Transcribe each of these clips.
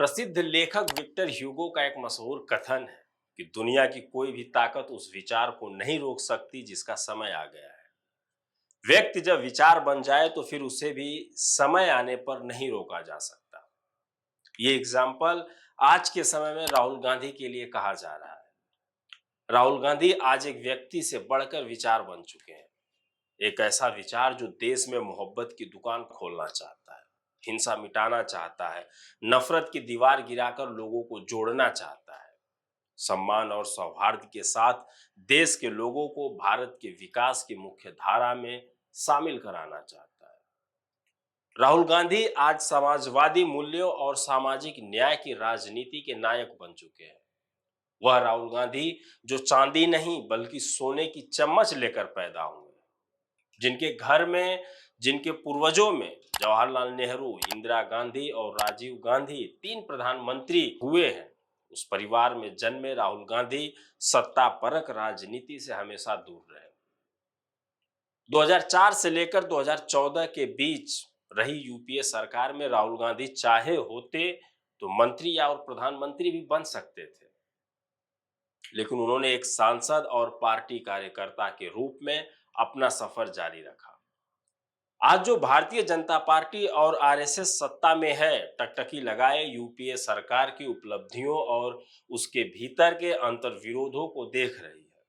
प्रसिद्ध लेखक Victor Hugo का एक मशहूर कथन है कि दुनिया की कोई भी ताकत उस विचार को नहीं रोक सकती जिसका समय आ गया है। व्यक्ति जब विचार बन जाए तो फिर उसे भी समय आने पर नहीं रोका जा सकता। ये एग्जाम्पल आज के समय में राहुल गांधी के लिए कहा जा रहा है। राहुल गांधी आज एक व्यक्ति से बढ़कर विचार बन चुके हैं। एक ऐसा विचार जो देश में मोहब्बत की दुकान खोलना चाहता है, हिंसा मिटाना चाहता है, नफरत की दीवार गिराकर लोगों को जोड़ना चाहता है, सम्मान और सौहार्द के साथ देश के लोगों को भारत के विकास की मुख्य धारा में शामिल कराना चाहता है। राहुल गांधी आज समाजवादी मूल्यों और सामाजिक न्याय की राजनीति के नायक बन चुके हैं। वह राहुल गांधी जो चांदी नहीं बल्कि सोने की चम्मच लेकर पैदा हुए, जिनके घर में, जिनके पूर्वजों में जवाहरलाल नेहरू, इंदिरा गांधी और राजीव गांधी तीन प्रधानमंत्री हुए हैं, उस परिवार में जन्मे राहुल गांधी सत्ता परक राजनीति से हमेशा दूर रहे। 2004 से लेकर 2014 के बीच रही यूपीए सरकार में राहुल गांधी चाहे होते तो मंत्री या और प्रधानमंत्री भी बन सकते थे, लेकिन उन्होंने एक सांसद और पार्टी कार्यकर्ता के रूप में अपना सफर जारी रखा। आज जो भारतीय जनता पार्टी और आरएसएस सत्ता में है, टकटकी लगाए यूपीए सरकार की उपलब्धियों और उसके भीतर के अंतर्विरोधों को देख रही है।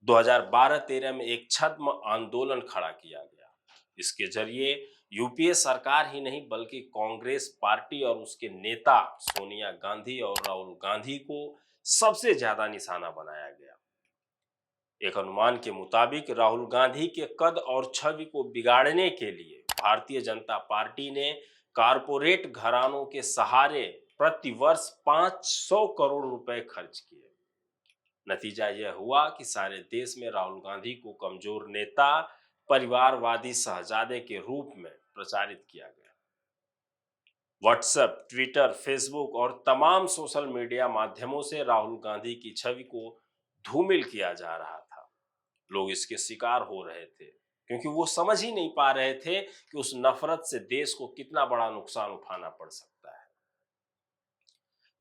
2012-13 में एक छद्म आंदोलन खड़ा किया गया। इसके जरिए यूपीए सरकार ही नहीं बल्कि कांग्रेस पार्टी और उसके नेता सोनिया गांधी और राहुल गांधी को सबसे ज्यादा निशाना बनाया गया। एक अनुमान के मुताबिक राहुल गांधी के कद और छवि को बिगाड़ने के लिए भारतीय जनता पार्टी ने कारपोरेट घरानों के सहारे प्रतिवर्ष 500 करोड़ रुपए खर्च किए। नतीजा यह हुआ कि सारे देश में राहुल गांधी को कमजोर नेता, परिवारवादी शहजादे के रूप में प्रचारित किया गया। व्हाट्सएप, ट्विटर, फेसबुक और तमाम सोशल मीडिया माध्यमों से राहुल गांधी की छवि को धूमिल किया जा रहा था। लोग इसके शिकार हो रहे थे क्योंकि वो समझ ही नहीं पा रहे थे कि उस नफरत से देश को कितना बड़ा नुकसान उठाना पड़ सकता है।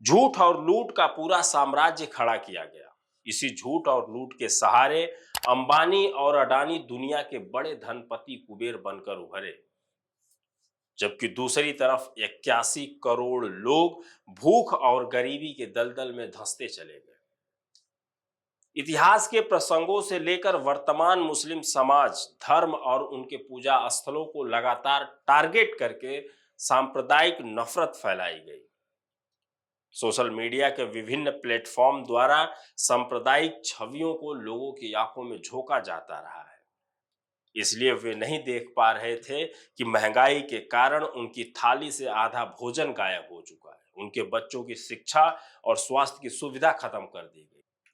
झूठ और लूट का पूरा साम्राज्य खड़ा किया गया। इसी झूठ और लूट के सहारे अंबानी और अडानी दुनिया के बड़े धनपति कुबेर बनकर उभरे, जबकि दूसरी तरफ 81 करोड़ लोग भूख और गरीबी के दलदल में धंसते चले गए। इतिहास के प्रसंगों से लेकर वर्तमान मुस्लिम समाज, धर्म और उनके पूजा स्थलों को लगातार टारगेट करके सांप्रदायिक नफरत फैलाई गई। सोशल मीडिया के विभिन्न प्लेटफॉर्म द्वारा सांप्रदायिक छवियों को लोगों की आंखों में झोंका जाता रहा है। इसलिए वे नहीं देख पा रहे थे कि महंगाई के कारण उनकी थाली से आधा भोजन गायब हो चुका है। उनके बच्चों की शिक्षा और स्वास्थ्य की सुविधा खत्म कर दी गई।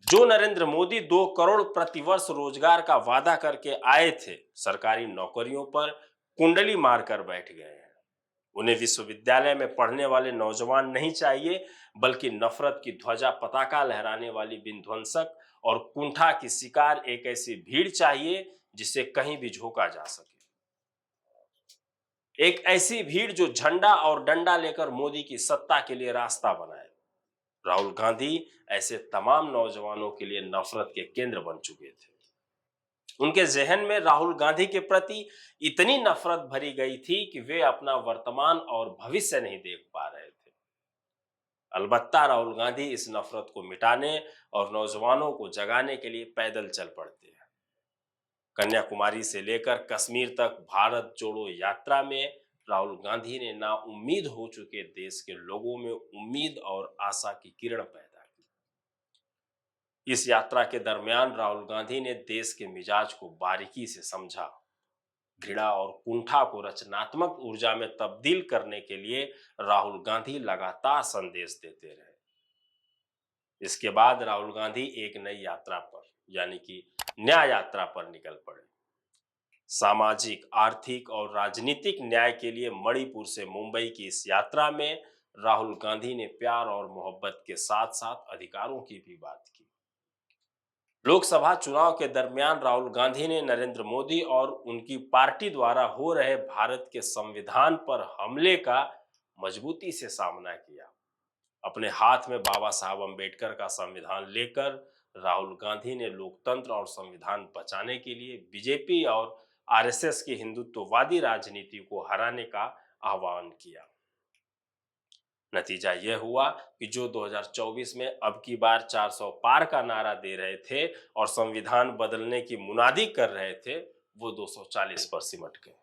जो नरेंद्र मोदी 2 करोड़ प्रतिवर्ष रोजगार का वादा करके आए थे, सरकारी नौकरियों पर कुंडली मारकर बैठ गए हैं। उन्हें विश्वविद्यालय में पढ़ने वाले नौजवान नहीं चाहिए, बल्कि नफरत की ध्वजा पताका लहराने वाली विध्वंसक और कुंठा की शिकार एक ऐसी भीड़ चाहिए जिसे कहीं भी झोंका जा सके। एक ऐसी भीड़ जो झंडा और डंडा लेकर मोदी की सत्ता के लिए रास्ता बनाए। राहुल गांधी ऐसे तमाम नौजवानों के लिए नफरत के केंद्र बन चुके थे। उनके जहन में राहुल गांधी के प्रति इतनी नफरत भरी गई थी कि वे अपना वर्तमान और भविष्य नहीं देख पा रहे थे। अलबत्ता राहुल गांधी इस नफरत को मिटाने और नौजवानों को जगाने के लिए पैदल चल पड़ते हैं। कन्याकुमारी से लेकर कश्मीर तक भारत जोड़ो यात्रा में राहुल गांधी ने ना उम्मीद हो चुके देश के लोगों में उम्मीद और आशा की किरण पैदा की। इस यात्रा के दरमियान राहुल गांधी ने देश के मिजाज को बारीकी से समझा। घृणा और कुंठा को रचनात्मक ऊर्जा में तब्दील करने के लिए राहुल गांधी लगातार संदेश देते रहे। इसके बाद राहुल गांधी एक नई यात्रा पर, यानी कि न्याय यात्रा पर निकल पड़े। सामाजिक, आर्थिक और राजनीतिक न्याय के लिए मणिपुर से मुंबई की इस यात्रा में राहुल गांधी ने प्यार और मोहब्बत के साथ साथ अधिकारों की भी बात की। लोकसभा चुनाव के दरमियान राहुल गांधी ने नरेंद्र मोदी और उनकी पार्टी द्वारा हो रहे भारत के संविधान पर हमले का मजबूती से सामना किया। अपने हाथ में बाबा साहब अम्बेडकर का संविधान लेकर राहुल गांधी ने लोकतंत्र और संविधान बचाने के लिए बीजेपी और आरएसएस की हिंदुत्ववादी राजनीति को हराने का आह्वान किया। नतीजा यह हुआ कि जो 2024 में अब की बार 400 पार का नारा दे रहे थे और संविधान बदलने की मुनादी कर रहे थे, वो 240 पर सिमट गए।